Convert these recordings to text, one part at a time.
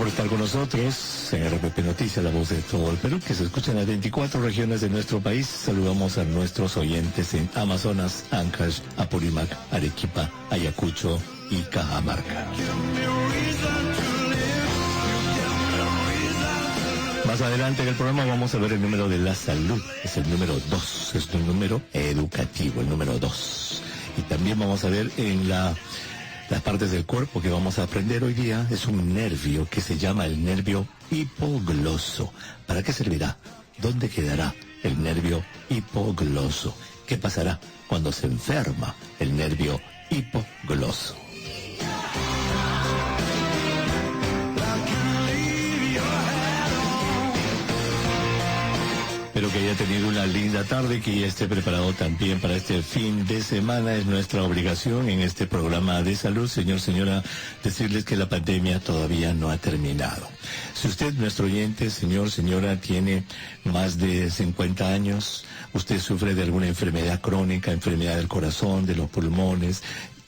estar con nosotros en RPP Noticias, la voz de todo el Perú, que se escucha en las 24 regiones de nuestro país. Saludamos a nuestros oyentes en Amazonas, Ancash, Apurímac, Arequipa, Ayacucho y Cajamarca. Más adelante en el programa vamos a ver el número de la salud. Es el número 2, es un número educativo, el número 2. Y también vamos a ver en las partes del cuerpo que vamos a aprender hoy día. Es un nervio que se llama el nervio hipogloso. ¿Para qué servirá? ¿Dónde quedará el nervio hipogloso? ¿Qué pasará cuando se enferma el nervio hipogloso? Espero que haya tenido una linda tarde, que ya esté preparado también para este fin de semana. Es nuestra obligación en este programa de salud, señora, decirles que la pandemia todavía no ha terminado. Si usted, nuestro oyente, señora, tiene más de 50 años, usted sufre de alguna enfermedad crónica, enfermedad del corazón, de los pulmones,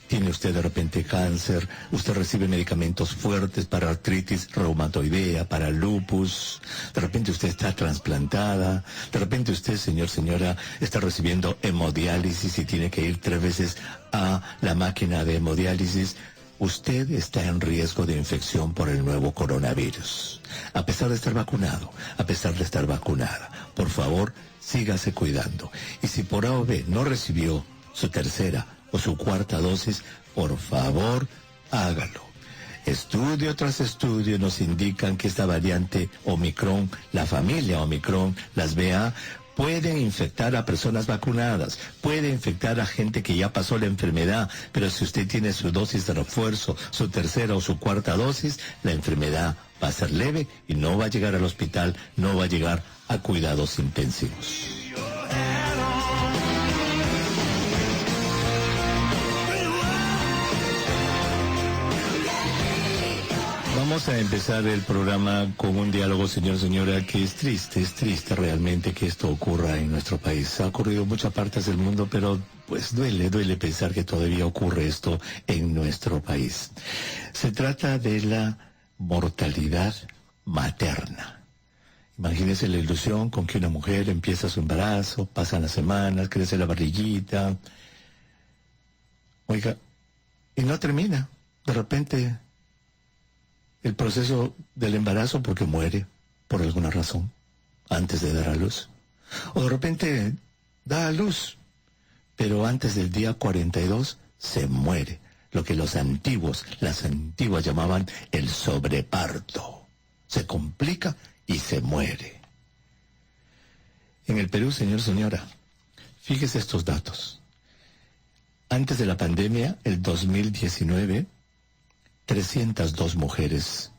tiene usted de repente cáncer, usted recibe medicamentos fuertes para artritis reumatoidea, para lupus, de repente usted está trasplantada, de repente usted, señora, está recibiendo hemodiálisis y tiene que ir 3 veces a la máquina de hemodiálisis. Usted está en riesgo de infección por el nuevo coronavirus. A pesar de estar vacunado, a pesar de estar vacunada, por favor, sígase cuidando. Y si por A o B no recibió su tercera o su cuarta dosis, por favor, hágalo. Estudio tras estudio nos indican que esta variante Omicron, la familia Omicron, las BA, pueden infectar a personas vacunadas, puede infectar a gente que ya pasó la enfermedad, pero si usted tiene su dosis de refuerzo, su tercera o su cuarta dosis, la enfermedad va a ser leve y no va a llegar al hospital, no va a llegar a cuidados intensivos. Vamos a empezar el programa con un diálogo, señora, que es triste realmente que esto ocurra en nuestro país. Ha ocurrido en muchas partes del mundo, pero pues duele pensar que todavía ocurre esto en nuestro país. Se trata de la mortalidad materna. Imagínese la ilusión con que una mujer empieza su embarazo, pasan las semanas, crece la barriguita, oiga, y no termina. De repente el proceso del embarazo porque muere por alguna razón antes de dar a luz. O de repente da a luz, pero antes del día 42 se muere. Lo que las antiguas llamaban el sobreparto. Se complica y se muere. En el Perú, señora, fíjese estos datos. Antes de la pandemia, el 2019, 302 mujeres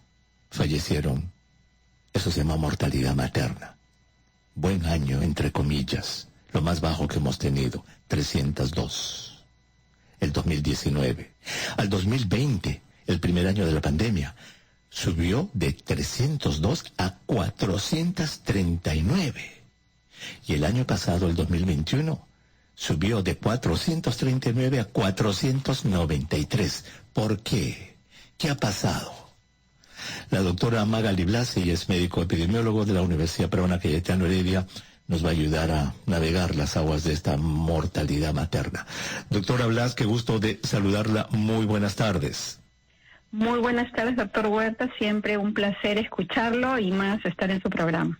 fallecieron. Eso se llama mortalidad materna. Buen año, entre comillas. Lo más bajo que hemos tenido, 302. El 2019. Al 2020, el primer año de la pandemia, subió de 302 a 439. Y el año pasado, el 2021, subió de 439 a 493. ¿Por qué? ¿Qué ha pasado? La doctora Magali Blas, ella es médico epidemiólogo de la Universidad Peruana Cayetano Heredia, nos va a ayudar a navegar las aguas de esta mortalidad materna. Doctora Blas, qué gusto de saludarla. Muy buenas tardes. Muy buenas tardes, doctor Huerta. Siempre un placer escucharlo y más estar en su programa.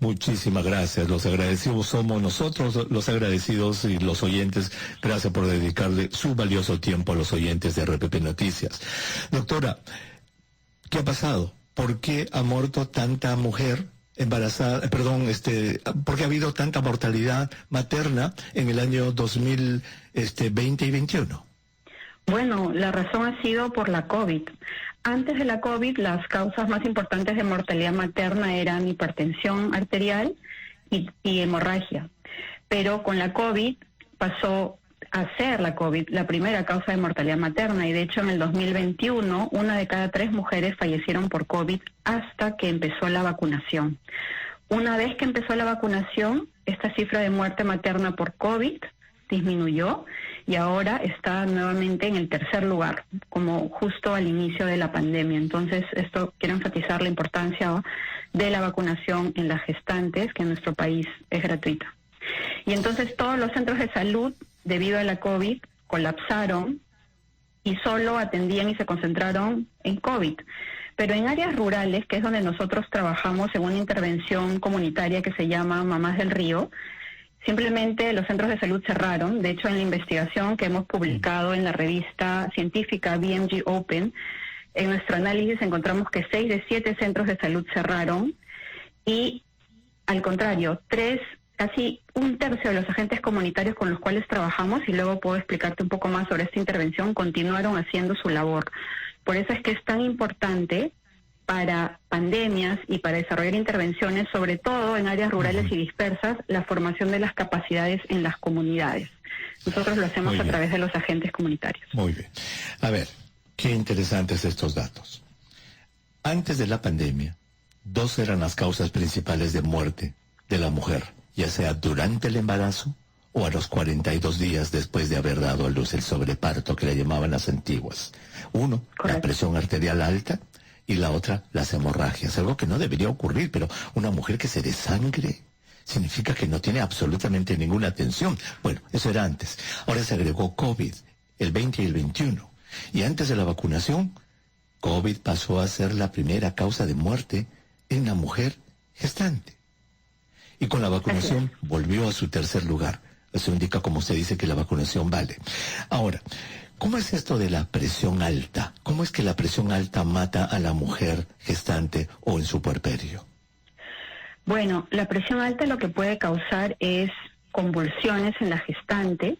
Muchísimas gracias. Los agradecidos somos nosotros, los agradecidos y los oyentes. Gracias por dedicarle su valioso tiempo a los oyentes de RPP Noticias. Doctora, ¿qué ha pasado? ¿Por qué ha muerto tanta mujer embarazada? ¿Por qué ha habido tanta mortalidad materna en el año 2020 y 21? Bueno, la razón ha sido por la COVID. Antes de la COVID, las causas más importantes de mortalidad materna eran hipertensión arterial y hemorragia. Pero con la COVID pasó a ser la COVID la primera causa de mortalidad materna. Y de hecho, en el 2021, 1 de cada 3 mujeres fallecieron por COVID hasta que empezó la vacunación. Una vez que empezó la vacunación, esta cifra de muerte materna por COVID disminuyó y ahora está nuevamente en el tercer lugar, como justo al inicio de la pandemia. Entonces, esto quiero enfatizar la importancia de la vacunación en las gestantes, que en nuestro país es gratuita. Y entonces todos los centros de salud, debido a la COVID, colapsaron y solo atendían y se concentraron en COVID. Pero en áreas rurales, que es donde nosotros trabajamos en una intervención comunitaria que se llama Mamás del Río, simplemente los centros de salud cerraron. De hecho, en la investigación que hemos publicado en la revista científica BMG Open, en nuestro análisis encontramos que 6 de 7 centros de salud cerraron y, al contrario, casi un tercio de los agentes comunitarios con los cuales trabajamos, y luego puedo explicarte un poco más sobre esta intervención, continuaron haciendo su labor. Por eso es que es tan importante para pandemias y para desarrollar intervenciones, sobre todo en áreas rurales y dispersas, la formación de las capacidades en las comunidades. Nosotros lo hacemos a través de los agentes comunitarios. Muy bien. A ver, qué interesantes estos datos. Antes de la pandemia, 2 eran las causas principales de muerte de la mujer, ya sea durante el embarazo o a los 42 días después de haber dado a luz, el sobreparto que le llamaban las antiguas. Uno, la presión arterial alta, y la otra, las hemorragias, algo que no debería ocurrir, pero una mujer que se desangre significa que no tiene absolutamente ninguna atención. Bueno, eso era antes. Ahora se agregó COVID, el 20 y el 21. Y antes de la vacunación, COVID pasó a ser la primera causa de muerte en la mujer gestante. Y con la vacunación volvió a su tercer lugar. Eso indica, como usted dice, que la vacunación vale. Ahora, ¿cómo es esto de la presión alta? ¿Cómo es que la presión alta mata a la mujer gestante o en su puerperio? Bueno, la presión alta lo que puede causar es convulsiones en la gestante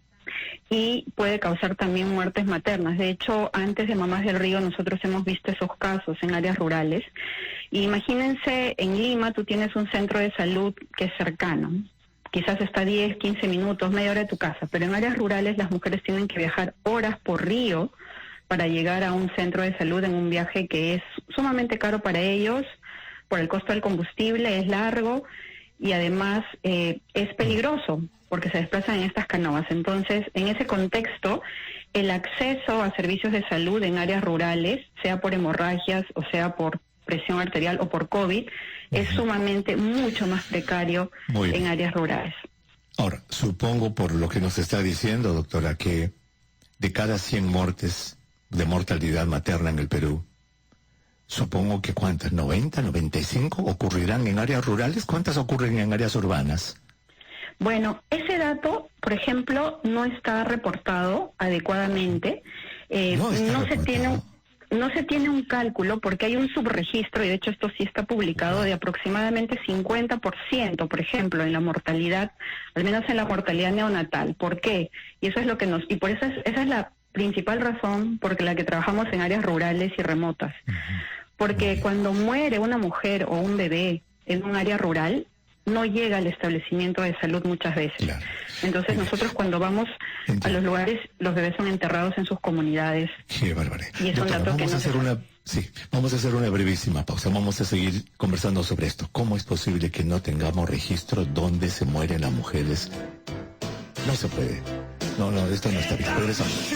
y puede causar también muertes maternas. De hecho, antes de Mamás del Río nosotros hemos visto esos casos en áreas rurales. Y imagínense, en Lima tú tienes un centro de salud que es cercano. Quizás está 10, 15 minutos, media hora de tu casa, pero en áreas rurales las mujeres tienen que viajar horas por río para llegar a un centro de salud en un viaje que es sumamente caro para ellos, por el costo del combustible, es largo y además es peligroso porque se desplazan en estas canoas. Entonces, en ese contexto, el acceso a servicios de salud en áreas rurales, sea por hemorragias o sea por presión arterial o por COVID, es sumamente mucho más precario en áreas rurales. Ahora, supongo por lo que nos está diciendo, doctora, que de cada 100 muertes de mortalidad materna en el Perú, supongo que ¿cuántas? ¿90, 95 ocurrirán en áreas rurales? ¿Cuántas ocurren en áreas urbanas? Bueno, ese dato, por ejemplo, no está reportado adecuadamente. No se tiene un cálculo porque hay un subregistro, y de hecho esto sí está publicado, de aproximadamente 50%, por ejemplo, en la mortalidad, al menos en la mortalidad neonatal. ¿Por qué? Y eso es lo que y por eso esa es la principal razón por la que trabajamos en áreas rurales y remotas. Porque cuando muere una mujer o un bebé en un área rural, no llega al establecimiento de salud muchas veces. Claro. Entonces nosotros cuando vamos a los lugares, los bebés son enterrados en sus comunidades. Qué barbaridad. Y es un dato que vamos a hacer una brevísima pausa. Vamos a seguir conversando sobre esto. ¿Cómo es posible que no tengamos registro donde se mueren las mujeres? No se puede. No, esto no está bien. Regresamos.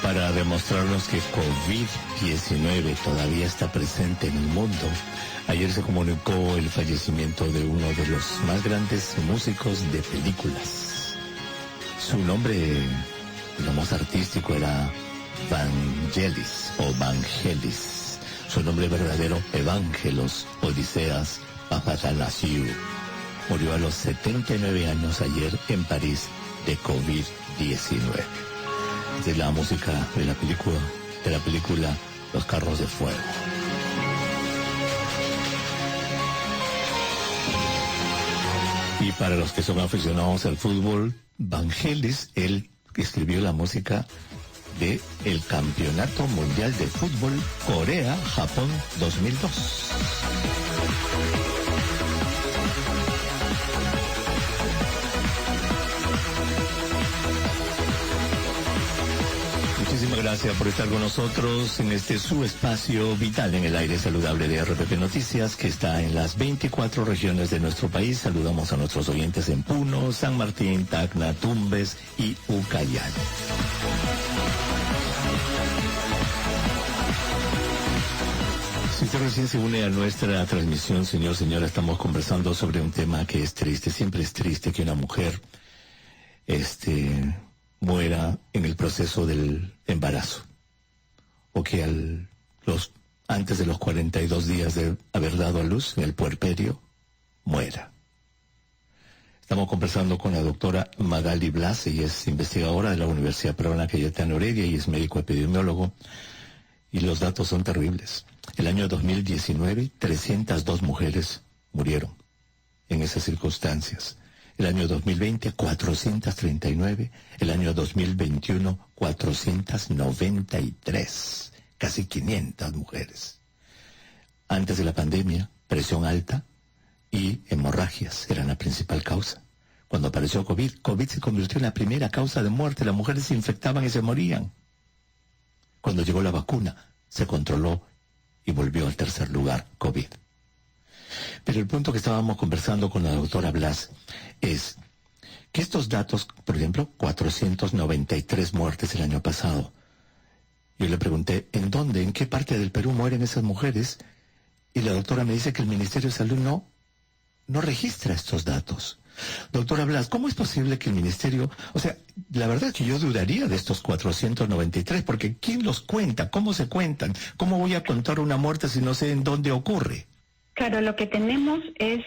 Para demostrarnos que COVID-19 todavía está presente en el mundo, ayer se comunicó el fallecimiento de uno de los más grandes músicos de películas. Su nombre, lo más artístico, era Vangelis o Vangelis. Su nombre verdadero, Evangelos Odiseas Papathanassiou. Murió a los 79 años ayer en París de COVID-19. De la música de la película Los Carros de Fuego. Y para los que son aficionados al fútbol, Vangelis, él escribió la música de el Campeonato Mundial de Fútbol Corea-Japón 2002. gracias por estar con nosotros en este su espacio vital en el aire saludable de RPP Noticias, que está en las 24 regiones de nuestro país. Saludamos a nuestros oyentes en Puno, San Martín, Tacna, Tumbes y Ucayali. Si usted recién se une a nuestra transmisión, señora, estamos conversando sobre un tema que es triste. Siempre es triste que una mujer muera en el proceso del embarazo, o que antes de los 42 días de haber dado a luz, en el puerperio, muera. Estamos conversando con la doctora Magali Blas. Ella es investigadora de la Universidad Peruana Cayetano Heredia y es médico epidemiólogo, y los datos son terribles. El año 2019, 302 mujeres murieron en esas circunstancias. El año 2020, 439. El año 2021, 493. Casi 500 mujeres. Antes de la pandemia, presión alta y hemorragias eran la principal causa. Cuando apareció COVID se convirtió en la primera causa de muerte. Las mujeres se infectaban y se morían. Cuando llegó la vacuna, se controló y volvió al tercer lugar, COVID. Pero el punto que estábamos conversando con la doctora Blas es que estos datos, por ejemplo, 493 muertes el año pasado. Yo le pregunté, ¿en dónde, en qué parte del Perú mueren esas mujeres? Y la doctora me dice que el Ministerio de Salud no registra estos datos. Doctora Blas, ¿cómo es posible que el Ministerio... O sea, la verdad es que yo dudaría de estos 493, porque ¿quién los cuenta? ¿Cómo se cuentan? ¿Cómo voy a contar una muerte si no sé en dónde ocurre? Claro, lo que tenemos es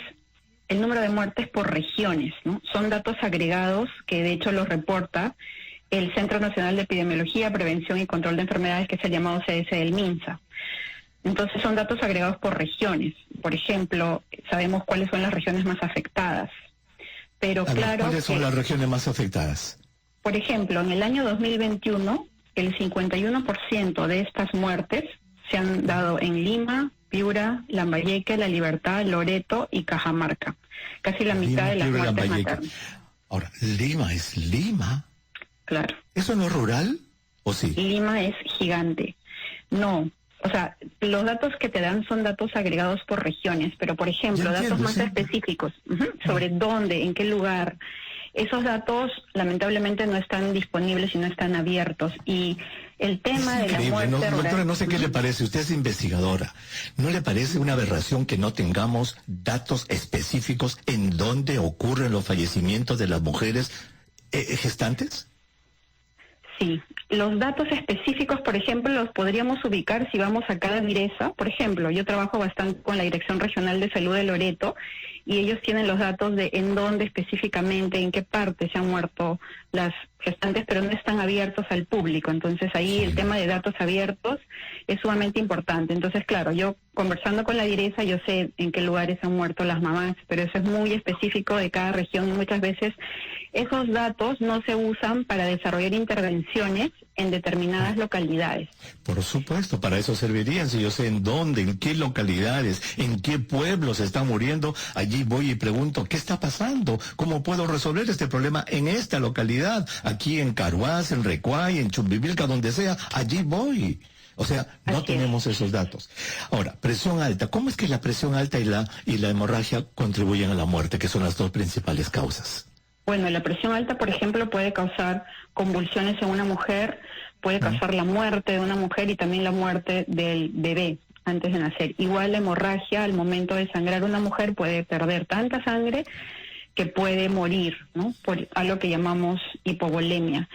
el número de muertes por regiones, ¿no? Son datos agregados que de hecho los reporta el Centro Nacional de Epidemiología, Prevención y Control de Enfermedades, que es el llamado CS del MINSA. Entonces son datos agregados por regiones. Por ejemplo, sabemos cuáles son las regiones más afectadas. Pero claro, ¿cuáles son las regiones más afectadas? Por ejemplo, en el año 2021, el 51% de estas muertes se han dado en Lima, Piura, Lambayeque, La Libertad, Loreto y Cajamarca. Casi la mitad de las muertes maternas. Ahora, ¿Lima es Lima? Claro. ¿Eso no es rural o sí? Lima es gigante. No, o sea, los datos que te dan son datos agregados por regiones, pero por ejemplo, datos más específicos sobre dónde, en qué lugar. Esos datos lamentablemente no están disponibles y no están abiertos. Y el tema de la muerte rural... Doctora, no sé qué le parece, usted es investigadora. ¿No le parece una aberración que no tengamos datos específicos en dónde ocurren los fallecimientos de las mujeres gestantes? Sí, los datos específicos, por ejemplo, los podríamos ubicar si vamos a cada direza. Por ejemplo, yo trabajo bastante con la Dirección Regional de Salud de Loreto y ellos tienen los datos de en dónde específicamente, en qué parte se han muerto las gestantes, pero no están abiertos al público. Entonces ahí el tema de datos abiertos es sumamente importante. Entonces, claro, yo conversando con la direza, yo sé en qué lugares han muerto las mamás, pero eso es muy específico de cada región. Muchas veces esos datos no se usan para desarrollar intervenciones en determinadas localidades. Por supuesto, para eso servirían. Si yo sé en dónde, en qué localidades, en qué pueblos están muriendo, allí voy y pregunto, ¿qué está pasando? ¿Cómo puedo resolver este problema en esta localidad? Aquí en Caruás, en Recuay, en Chumbivilca, donde sea, allí voy. O sea, no tenemos esos datos. Ahora, presión alta. ¿Cómo es que la presión alta y la hemorragia contribuyen a la muerte, que son las dos principales causas? Bueno, la presión alta, por ejemplo, puede causar convulsiones en una mujer, puede causar la muerte de una mujer y también la muerte del bebé antes de nacer. Igual la hemorragia, al momento de sangrar, una mujer puede perder tanta sangre que puede morir, ¿no? Por algo que llamamos hipovolemia.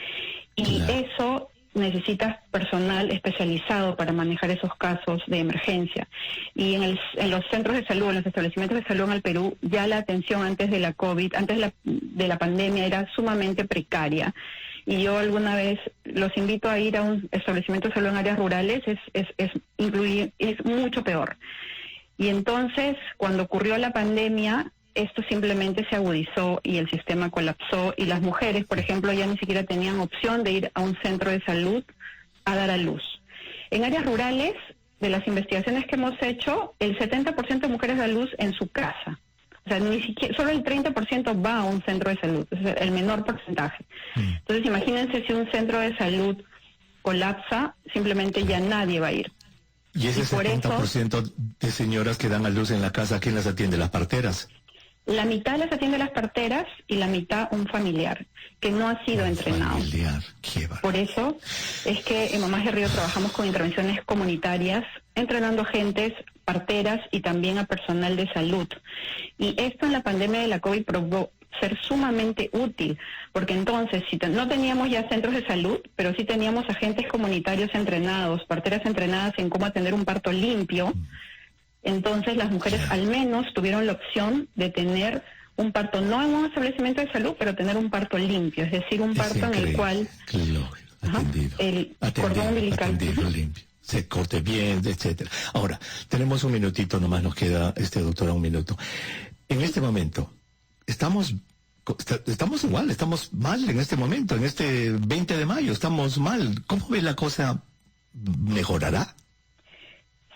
Y eso necesitas personal especializado para manejar esos casos de emergencia. Y en los centros de salud, en los establecimientos de salud en el Perú, ya la atención antes de la COVID, antes de la pandemia, era sumamente precaria. Y yo alguna vez los invito a ir a un establecimiento de salud en áreas rurales, es mucho peor. Y entonces, cuando ocurrió la pandemia, esto simplemente se agudizó y el sistema colapsó y las mujeres, por ejemplo, ya ni siquiera tenían opción de ir a un centro de salud a dar a luz. En áreas rurales, de las investigaciones que hemos hecho, el 70% de mujeres da luz en su casa. O sea, ni siquiera, solo el 30% va a un centro de salud, es el menor porcentaje. Entonces, imagínense si un centro de salud colapsa, simplemente ya nadie va a ir. Y ese por 70% de señoras que dan a luz en la casa, ¿quién las atiende? ¿Las parteras? La mitad las atiende las parteras y la mitad un familiar que no ha sido entrenado. Familiar, qué bárbaro. Por eso es que en Mamás de Río trabajamos con intervenciones comunitarias, entrenando agentes, parteras y también a personal de salud. Y esto en la pandemia de la COVID probó ser sumamente útil, porque entonces si no teníamos ya centros de salud, pero sí teníamos agentes comunitarios entrenados, parteras entrenadas en cómo atender un parto limpio. Entonces las mujeres al menos tuvieron la opción de tener un parto, no en un establecimiento de salud, pero tener un parto limpio, es decir, un parto en el cual el cordón umbilical limpio, se corte bien, etcétera. Ahora, tenemos un minutito, nomás nos queda, doctora, un minuto. En este momento, estamos igual, estamos mal en este momento, en este 20 de mayo, estamos mal. ¿Cómo ve la cosa? ¿Mejorará?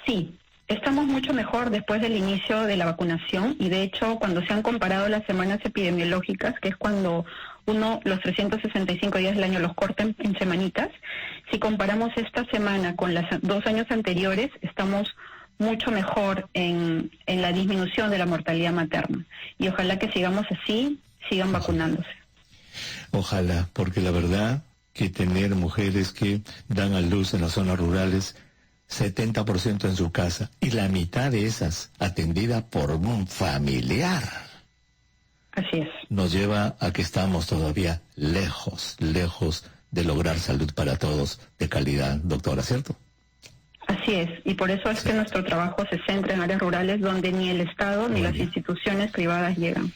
Sí. Estamos mucho mejor después del inicio de la vacunación y de hecho cuando se han comparado las semanas epidemiológicas, que es cuando los 365 días del año los corta en semanitas, si comparamos esta semana con los 2 años anteriores, estamos mucho mejor en la disminución de la mortalidad materna. Y ojalá que sigamos así, sigan vacunándose. Ojalá, porque la verdad que tener mujeres que dan a luz en las zonas rurales, 70% en su casa, y la mitad de esas atendida por un familiar. Así es. Nos lleva a que estamos todavía lejos de lograr salud para todos de calidad, doctora, ¿cierto? Así es, y por eso es que nuestro trabajo se centra en áreas rurales donde ni el Estado ni las instituciones privadas llegan.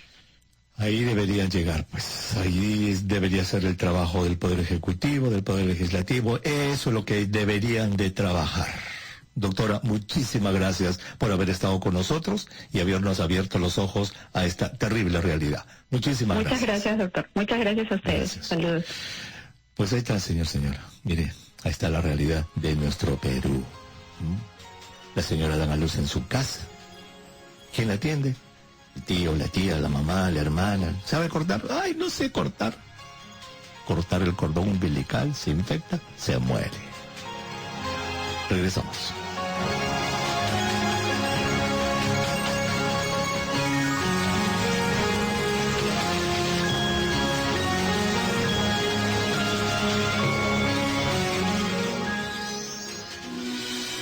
Ahí deberían llegar, pues, ahí debería ser el trabajo del Poder Ejecutivo, del Poder Legislativo, eso es lo que deberían de trabajar. Doctora, muchísimas gracias por haber estado con nosotros y habernos abierto los ojos a esta terrible realidad. Muchísimas gracias. Muchas gracias, doctor. Muchas gracias a ustedes. Gracias. Saludos. Pues ahí está, señora. Mire, ahí está la realidad de nuestro Perú. La señora da a luz en su casa. ¿Quién la atiende? El tío, la tía, la mamá, la hermana. ¿Sabe cortar? ¡Ay, no sé cortar! Cortar el cordón umbilical, se infecta, se muere. Regresamos.